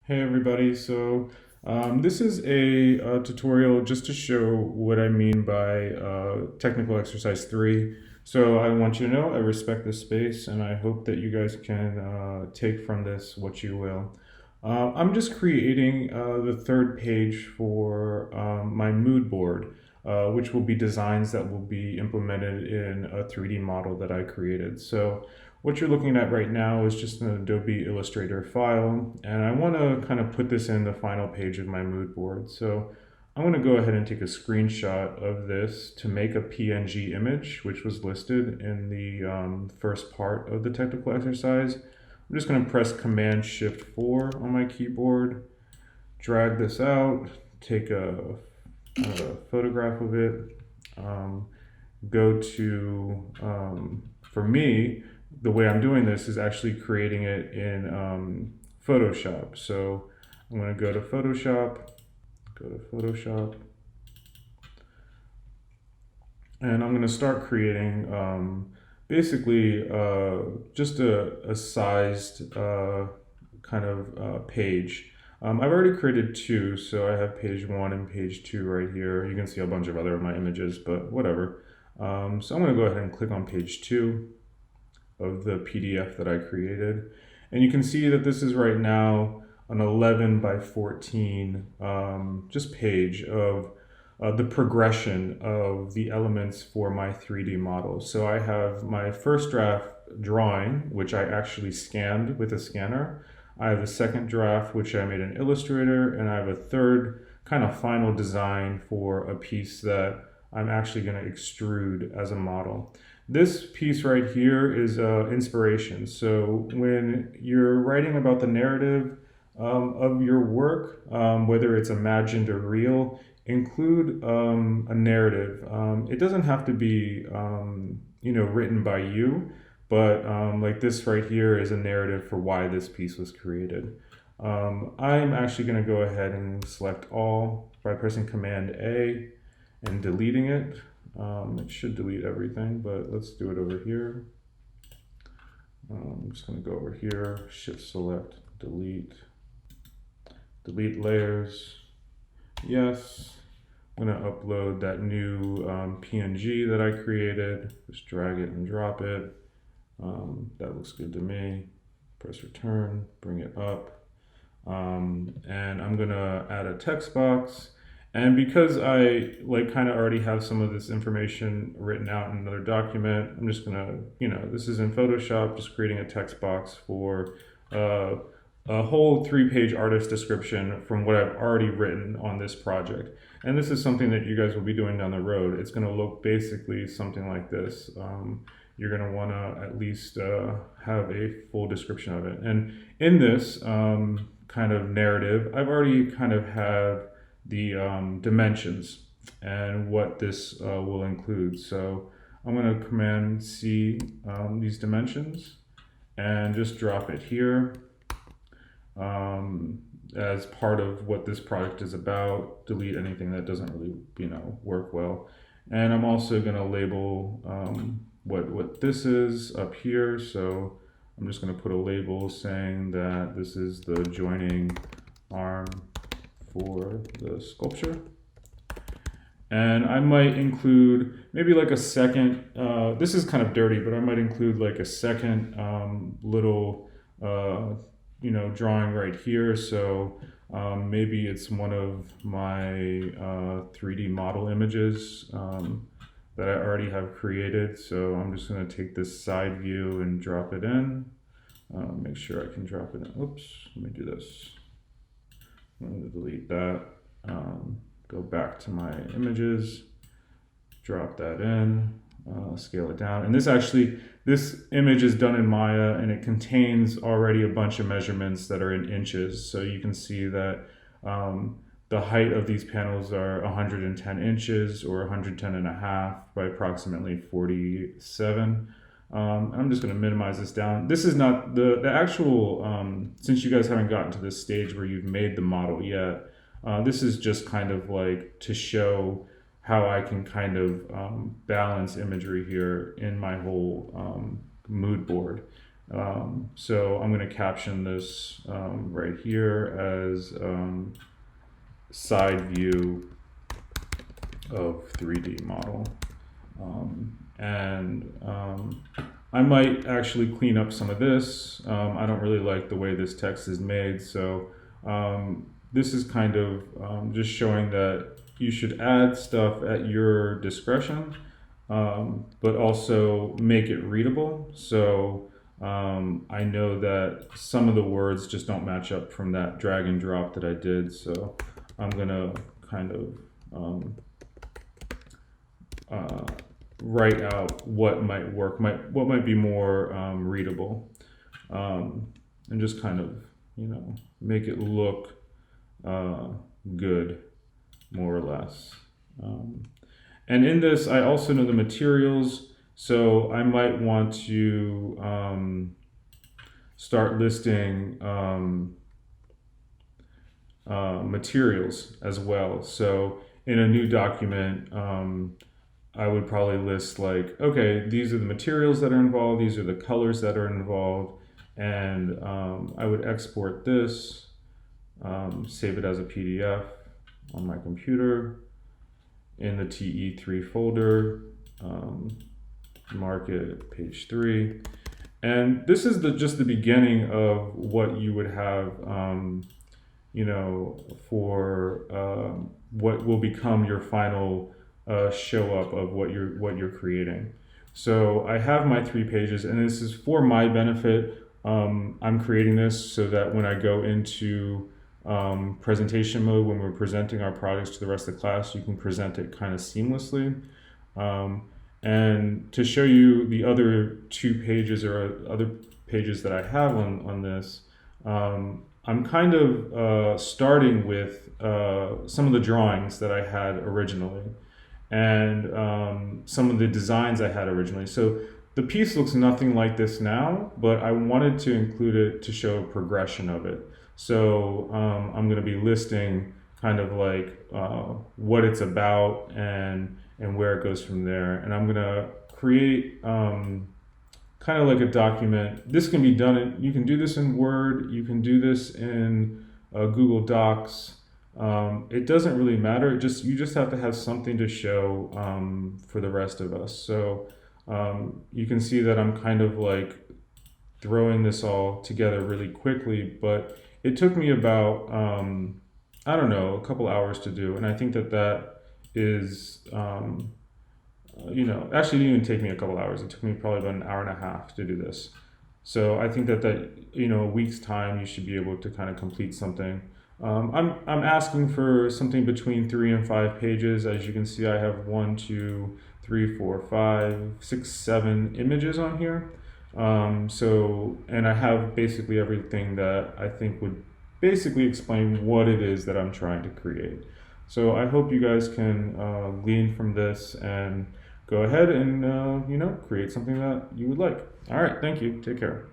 Hey everybody, this is a tutorial just to show what I mean by technical exercise 3. So I want you to know I respect this space and I hope that you guys can take from this what you will. I'm just creating the third page for my mood board, which will be designs that will be implemented in a 3D model that I created. So what you're looking at right now is just an Adobe Illustrator file, and I want to kind of put this in the final page of my mood board. So I'm going to go ahead and take a screenshot of this to make a PNG image, which was listed in the first part of the technical exercise. I'm just going to press Command-Shift-4 on my keyboard, drag this out, take a photograph of it, go to, for me, the way I'm doing this is actually creating it in Photoshop. So I'm going to go to Photoshop, and I'm going to start creating basically just a sized kind of page. I've already created two, so I have page 1 and page 2 right here. You can see a bunch of other of my images, but whatever. So I'm going to go ahead and click on page 2 of the PDF that I created. And you can see that this is right now an 11 by 14 just page of the progression of the elements for my 3D model. So I have my first draft drawing, which I actually scanned with a scanner. I have a second draft, which I made in Illustrator, and I have a third kind of final design for a piece that I'm actually going to extrude as a model. This piece right here is inspiration. So when you're writing about the narrative of your work, whether it's imagined or real, include a narrative. It doesn't have to be written by you, but like this right here is a narrative for why this piece was created. I'm actually going to go ahead and select all by pressing Command A and deleting it. It should delete everything, but let's do it over here. I'm just going to go over here, Shift Select, delete layers. Yes. I'm going to upload that new PNG that I created. Just drag it and drop it. That looks good to me. Press return, bring it up. And I'm going to add a text box. And because I kind of already have some of this information written out in another document, I'm just gonna, this is in Photoshop, just creating a text box for a whole 3-page artist description from what I've already written on this project. And this is something that you guys will be doing down the road. It's gonna look basically something like this. You're gonna wanna at least have a full description of it. And in this kind of narrative, I've already kind of have the dimensions and what this will include. So I'm going to Command C these dimensions and just drop it here as part of what this project is about. Delete anything that doesn't really work well. And I'm also going to label what this is up here. So I'm just going to put a label saying that this is the joining arm for the sculpture. And I might include maybe like a second, this is kind of dirty, but I might include like a second little, drawing right here. So maybe it's one of my 3D model images that I already have created. So I'm just going to take this side view and drop it in. Make sure I can drop it in. Oops, let me do this. I'm going to delete that, go back to my images, drop that in, scale it down. And this image is done in Maya and it contains already a bunch of measurements that are in inches. So you can see that the height of these panels are 110 inches or 110 and a half by approximately 47. I'm just going to minimize this down. This is not the actual, since you guys haven't gotten to this stage where you've made the model yet, this is just kind of like to show how I can kind of balance imagery here in my whole mood board. So I'm going to caption this right here as side view of 3D model. I might actually clean up some of this. I don't really like the way this text is made, so this is kind of just showing that you should add stuff at your discretion, but also make it readable. So I know that some of the words just don't match up from that drag and drop that I did, so I'm gonna kind of write out what might work, what might be more readable, and just kind of make it look good, more or less. And in this, I also know the materials, so I might want to start listing materials as well. So in a new document, I would probably list like, okay, these are the materials that are involved, these are the colors that are involved, and I would export this, save it as a PDF on my computer in the TE3 folder, mark it page 3. And this is just the beginning of what you would have, for what will become your final show up of what you're creating. So I have my 3 pages, and this is for my benefit. I'm creating this so that when I go into presentation mode, when we're presenting our products to the rest of the class, you can present it kind of seamlessly. And to show you the other 2 pages or other pages that I have on this, I'm kind of starting with some of the drawings that I had originally, and some of the designs I had originally. So the piece looks nothing like this now, but I wanted to include it to show a progression of it. So I'm going to be listing kind of like what it's about and where it goes from there. And I'm going to create kind of like a document. This can be done you can do this in Word, you can do this in Google Docs. It doesn't really matter. You just have to have something to show for the rest of us. So you can see that I'm kind of like throwing this all together really quickly, but it took me about I don't know, a couple hours to do, and I think that is actually, it didn't even take me a couple hours. It took me probably about an hour and a half to do this. So I think that a week's time, you should be able to kind of complete something. I'm asking for something between 3 and 5 pages. As you can see, I have 1, 2, 3, 4, 5, 6, 7 images on here. And I have basically everything that I think would basically explain what it is that I'm trying to create. So I hope you guys can glean from this and go ahead and create something that you would like. All right, thank you. Take care.